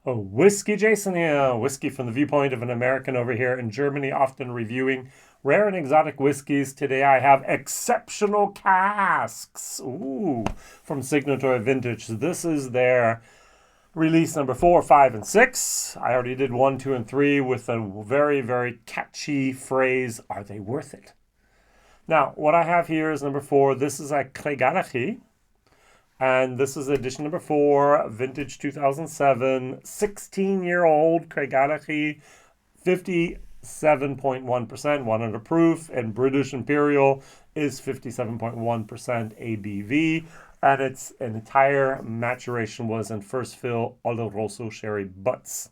Oh, WhiskyJason here, whiskey from the viewpoint of an American over here in Germany, often reviewing rare and exotic whiskeys. Today I have exceptional casks. Ooh, from Signatory Vintage. This is their release number 4, 5, and 6. I already did 1, 2, and 3 with a very, very catchy phrase, are they worth it? Now, what I have here is number 4. This is a Craigellachie. And this is edition number 4, vintage 2007, 16-year-old Craigellachie, 57.1%, 100 proof, and British Imperial is 57.1% ABV. And its entire maturation was in first fill Oloroso sherry butts.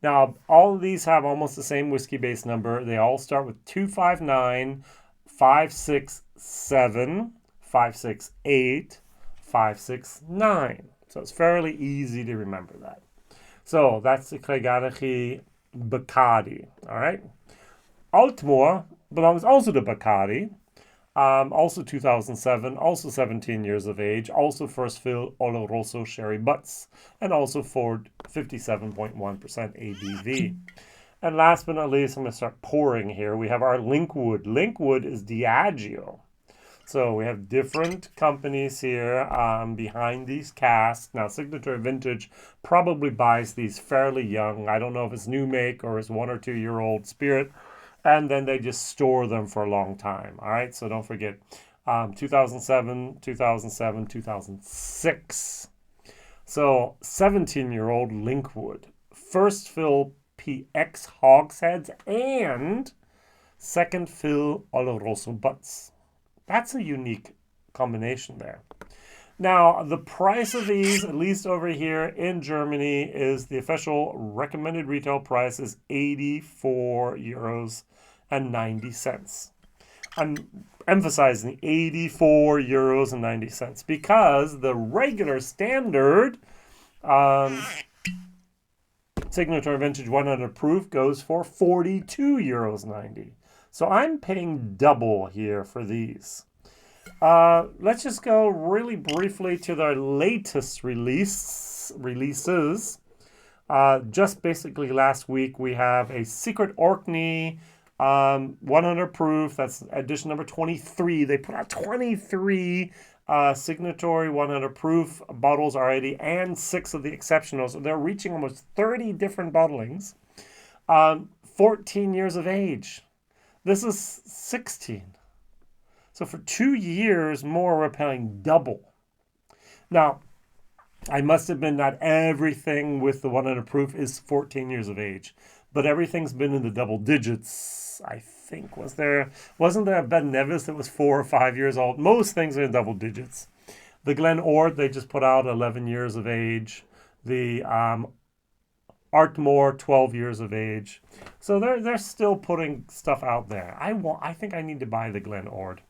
Now, all of these have almost the same whiskey base number. They all start with 259, 567, 568, 569. So it's fairly easy to remember that. So that's the Craigellachie Bacardi. All right. Aultmore belongs also to Bacardi. Also 2007, also 17 years of age, also first fill Oloroso sherry butts, and also for 57.1% ABV. And last but not least, I'm going to start pouring here. We have our Linkwood. Linkwood is Diageo. So we have different companies here behind these casks. Now, Signatory Vintage probably buys these fairly young. I don't know if it's new make or it's 1 or 2 year old spirit. And then they just store them for a long time. All right, so don't forget 2007, 2007, 2006. So 17-year-old Linkwood. First fill PX Hogsheads and second fill Oloroso butts. That's a unique combination there. Now, the price of these, at least over here in Germany, is the official recommended retail price is 84 euros and 90 cents. I'm emphasizing 84 euros and 90 cents because the regular standard Signatory Vintage 100 proof goes for 42 euros 90. So I'm paying double here for these. Let's just go really briefly to their latest releases. Just basically last week we have a Secret Orkney 100 proof. That's edition number 23. They put out 23 Signatory 100 proof bottles already and 6 of the exceptionals. So they're reaching almost 30 different bottlings. 14 years of age. This is 16. So for 2 years more, we're paying double. Now, I must admit not everything with the 100 proof is 14 years of age, but everything's been in the double digits. I think wasn't there a Ben Nevis that was 4 or 5 years old? Most things are in double digits. The Glen Ord, they just put out 11 years of age. The Aultmore, 12 years of age. So they're still putting stuff out there. I think I need to buy the Glen Ord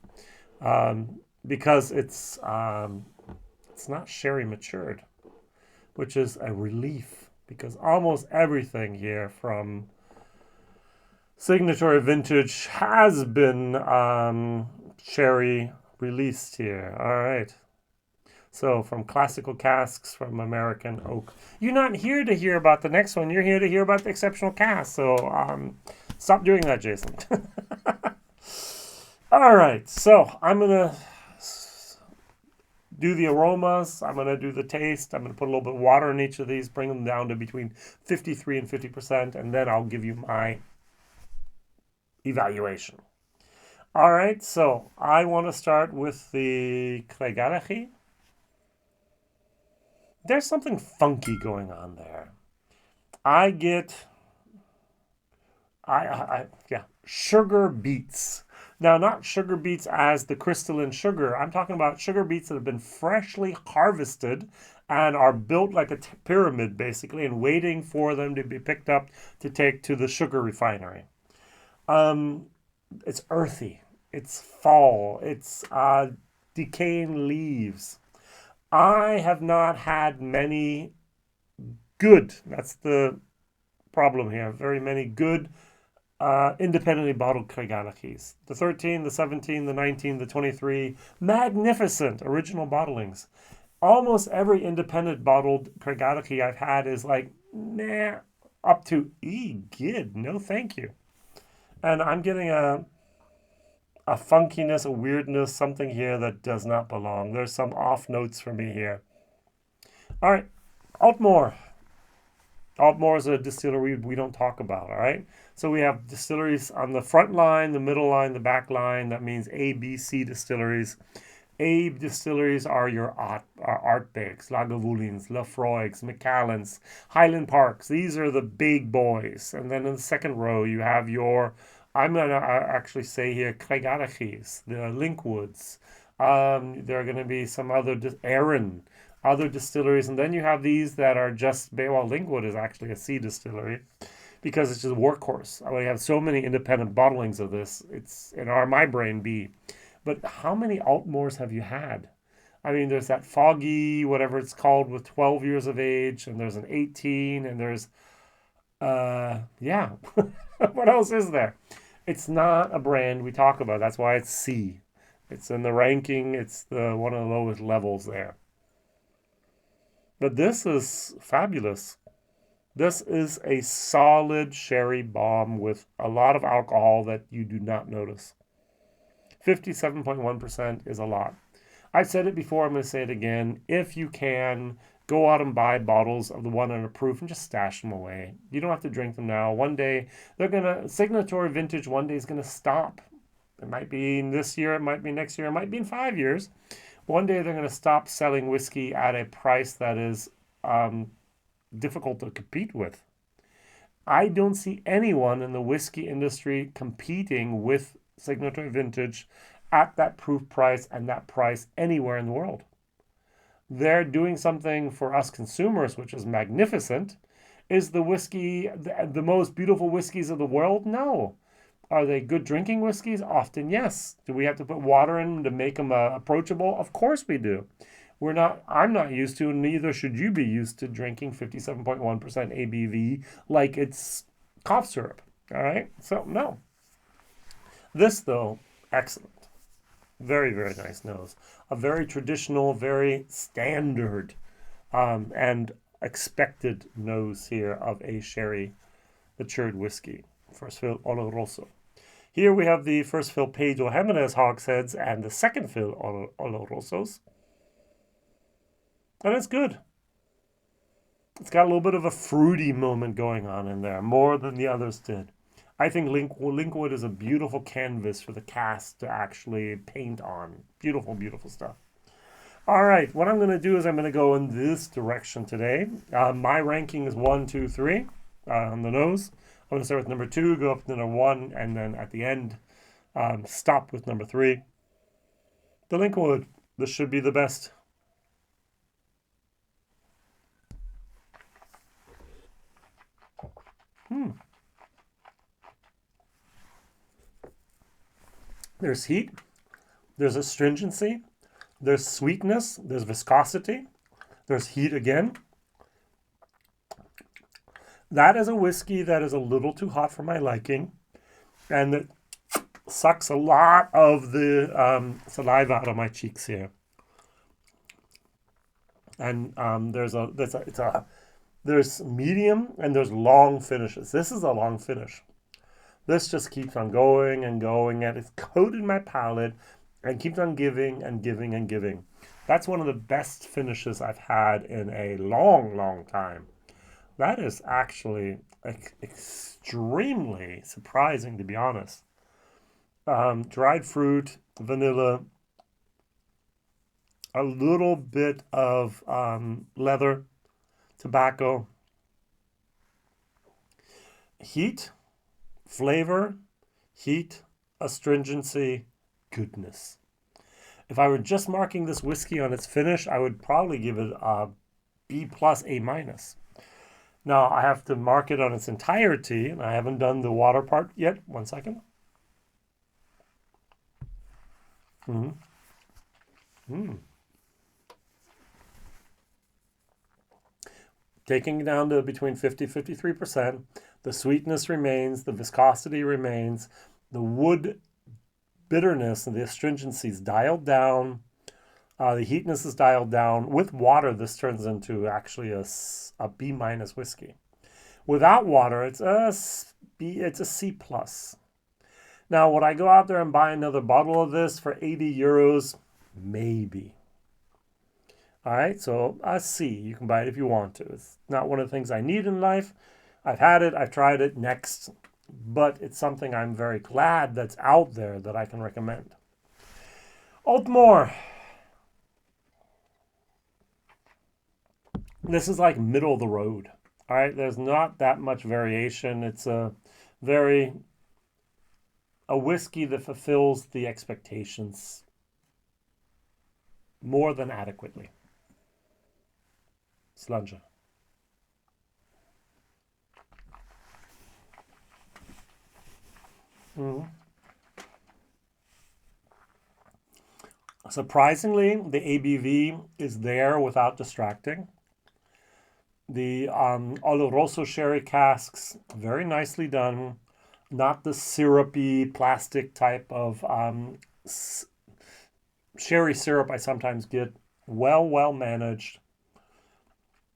because it's not sherry matured, which is a relief because almost everything here from Signatory Vintage has been sherry released here. All right. So from classical casks from American oak. You're not here to hear about the next one. You're here to hear about the exceptional cask. So stop doing that, Jason. All right. So I'm going to do the aromas. I'm going to do the taste. I'm going to put a little bit of water in each of these, bring them down to between 53 and 50%, and then I'll give you my evaluation. All right. So I want to start with the Craigellachie. There's something funky going on there. I get, sugar beets. Now, not sugar beets as the crystalline sugar. I'm talking about sugar beets that have been freshly harvested and are built like a pyramid, basically, and waiting for them to be picked up to take to the sugar refinery. It's earthy. It's fall. It's decaying leaves. I have not had many good, that's the problem here, very many good independently bottled Craigellachie's. The 13, the 17, the 19, the 23, magnificent original bottlings. Almost every independent bottled Craigellachie I've had is like, nah, up to good, no thank you. And I'm getting a funkiness, a weirdness, something here that does not belong. There's some off notes for me here. All right, Aultmore. Aultmore is a distillery we don't talk about, all right? So we have distilleries on the front line, the middle line, the back line. That means A, B, C distilleries. A distilleries are your Artbakes, Lagavulins, Lafroigs, Macallans, Highland Parks. These are the big boys. And then in the second row, you have your, I'm going to actually say here, Craigellachies, the Linkwoods. There are going to be some other, Arran, other distilleries. And then you have these that are just, well, Linkwood is actually a C distillery because it's just a workhorse. I have so many independent bottlings of this. It's in my brain B. But how many Aultmores have you had? I mean, there's that Foggy, whatever it's called, with 12 years of age, and there's an 18, and there's, yeah. What else is there? It's not a brand we talk about. That's why it's C. It's in the ranking. It's one of the lowest levels there. But this is fabulous. This is a solid sherry bomb with a lot of alcohol that you do not notice. 57.1% is a lot. I've said it before, I'm going to say it again. If you can, go out and buy bottles of the 100 proof and just stash them away. You don't have to drink them now. One day, Signatory vintage one day is going to stop. It might be this year, it might be next year, it might be in 5 years. One day they're going to stop selling whiskey at a price that is difficult to compete with. I don't see anyone in the whiskey industry competing with Signatory vintage at that proof price and that price anywhere in the world. They're doing something for us consumers, which is magnificent. Is the whiskey the most beautiful whiskeys of the world? No. Are they good drinking whiskeys? Often, yes. Do we have to put water in them to make them approachable? Of course we do. I'm not used to, and neither should you be used to drinking 57.1% ABV like it's cough syrup. All right? So, no. This, though, excellent. Very, very nice nose. A very traditional, very standard and expected nose here of a sherry matured whiskey. First fill Oloroso. Here we have the first fill Pedro Jimenez hogsheads and the second fill Olorosos. And it's good. It's got a little bit of a fruity moment going on in there, more than the others did. I think Linkwood is a beautiful canvas for the Cask to actually paint on. Beautiful, beautiful stuff. All right, what I'm going to do is I'm going to go in this direction today. My ranking is 1, 2, 3 on the nose. I'm going to start with number 2, go up to number 1, and then at the end, stop with number 3. The Linkwood. This should be the best. There's heat, there's astringency, there's sweetness, there's viscosity, there's heat again. That is a whiskey that is a little too hot for my liking, and it sucks a lot of the saliva out of my cheeks here. And there's medium and there's long finishes. This is a long finish. This just keeps on going and going, and it's coated my palate and keeps on giving and giving and giving. That's one of the best finishes I've had in a long, long time. That is actually extremely surprising, to be honest. Dried fruit, vanilla, a little bit of leather, tobacco, heat, flavor, heat, astringency, goodness. If I were just marking this whiskey on its finish, I would probably give it a B+, A-. Now, I have to mark it on its entirety, and I haven't done the water part yet. 1 second. Taking it down to between 50-53%. The sweetness remains, the viscosity remains, the wood bitterness and the astringency is dialed down. The heatness is dialed down. With water, this turns into actually a B minus whiskey. Without water, it's a C plus. Now, would I go out there and buy another bottle of this for 80 euros? Maybe. All right, so a C. You can buy it if you want to. It's not one of the things I need in life. I've had it. I've tried it. Next. But it's something I'm very glad that's out there that I can recommend. Aultmore. This is like middle of the road. All right, there's not that much variation. It's a whiskey that fulfills the expectations more than adequately. Slunge. Surprisingly, the ABV is there without distracting. The Oloroso sherry casks, very nicely done. Not the syrupy plastic type of sherry syrup I sometimes get. Well managed.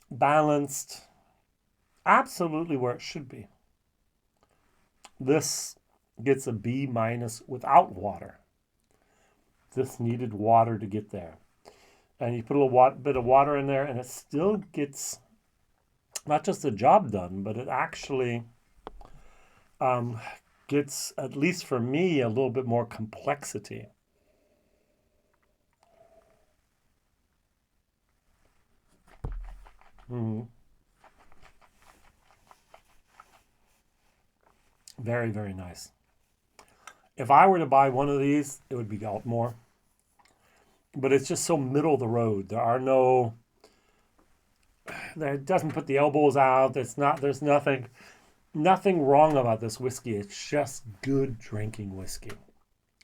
Balanced. Absolutely where it should be. This gets a B minus without water. This needed water to get there. And you put a little bit of water in there and it still gets not just the job done, but it actually gets, at least for me, a little bit more complexity. Very, very nice. If I were to buy one of these, it would be Aultmore. But it's just so middle of the road. It doesn't put the elbows out. There's nothing wrong about this whiskey. It's just good drinking whiskey.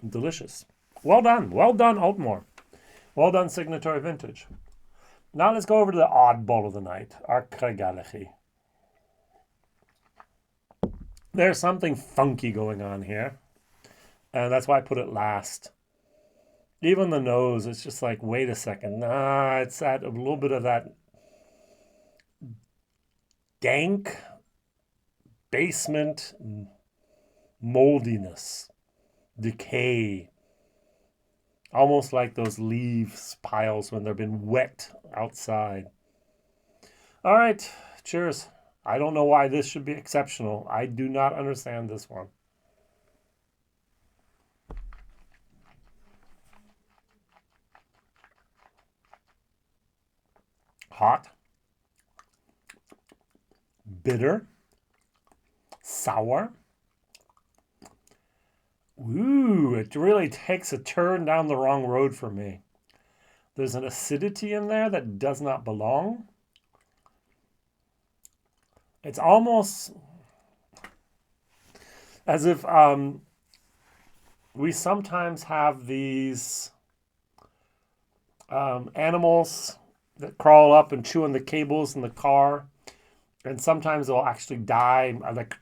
Delicious. Well done, Aultmore. Well done, Signatory Vintage. Now let's go over to the oddball of the night, our Craigellachie. There's something funky going on here, and that's why I put it last. Even the nose, it's just like, wait a second. Nah, it's at a little bit of that dank basement moldiness, decay, almost like those leaves piles when they've been wet outside. All right, cheers. I don't know why this should be exceptional. I do not understand this one. Hot, bitter, sour. Ooh, it really takes a turn down the wrong road for me. There's an acidity in there that does not belong. It's almost as if we sometimes have these animals that crawl up and chew on the cables in the car. And sometimes they'll actually die,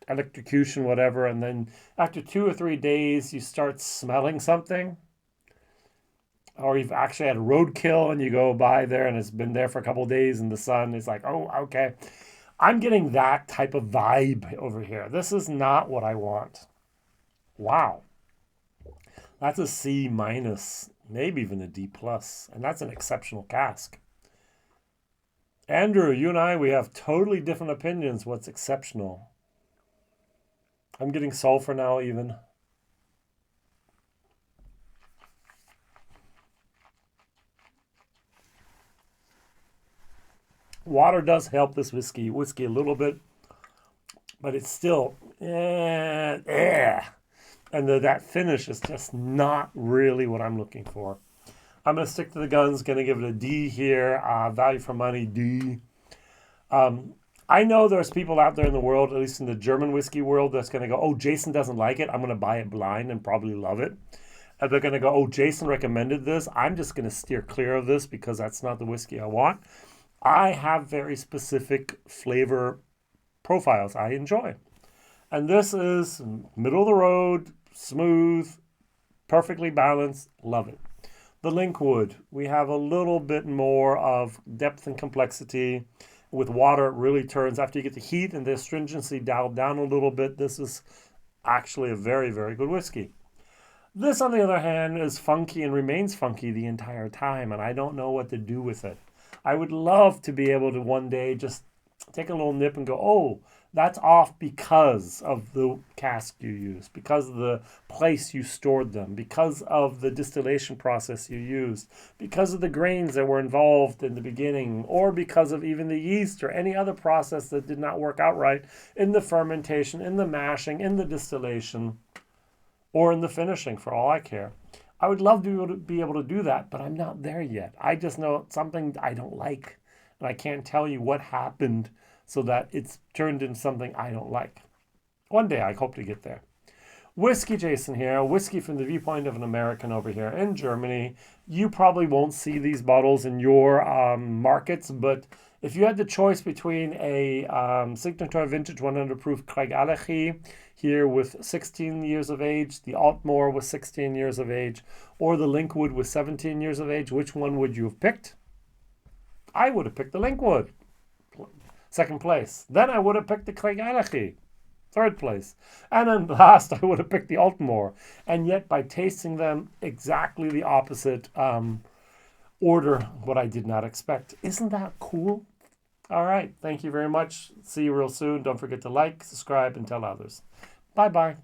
electrocution, whatever. And then after 2 or 3 days, you start smelling something. Or you've actually had a roadkill and you go by there and it's been there for a couple of days in the sun. It's like, oh, okay. I'm getting that type of vibe over here. This is not what I want. Wow. That's a C minus, maybe even a D plus. And that's an exceptional cask. Andrew, you and I, we have totally different opinions what's exceptional. I'm getting sulfur now even. Water does help this whiskey a little bit, but it's still, And that finish is just not really what I'm looking for. I'm going to stick to the guns, going to give it a D here. Value for money, D. I know there's people out there in the world, at least in the German whiskey world, that's going to go, oh, Jason doesn't like it. I'm going to buy it blind and probably love it. And they're going to go, oh, Jason recommended this. I'm just going to steer clear of this because that's not the whiskey I want. I have very specific flavor profiles I enjoy. And this is middle of the road, smooth, perfectly balanced. Love it. The Linkwood, we have a little bit more of depth and complexity. With water, it really turns, after you get the heat and the astringency dialed down a little bit, this is actually a very, very good whiskey. This, on the other hand, is funky and remains funky the entire time, and I don't know what to do with it. I would love to be able to one day just take a little nip and go, oh, that's off because of the cask you used, because of the place you stored them, because of the distillation process you used, because of the grains that were involved in the beginning, or because of even the yeast or any other process that did not work out right in the fermentation, in the mashing, in the distillation, or in the finishing, for all I care. I would love to be able to do that, but I'm not there yet. I just know it's something I don't like, and I can't tell you what happened so that it's turned into something I don't like. One day I hope to get there. WhiskyJason here, whiskey from the viewpoint of an American over here in Germany. You probably won't see these bottles in your markets, but if you had the choice between a Signatory Vintage 100 proof Craigellachie here with 16 years of age, the Aultmore with 16 years of age, or the Linkwood with 17 years of age, which one would you have picked? I would have picked the Linkwood. Second place. Then I would have picked the Craigellachie, third place. And then last, I would have picked the Aultmore. And yet, by tasting them exactly the opposite order, what I did not expect. Isn't that cool? All right. Thank you very much. See you real soon. Don't forget to like, subscribe, and tell others. Bye-bye.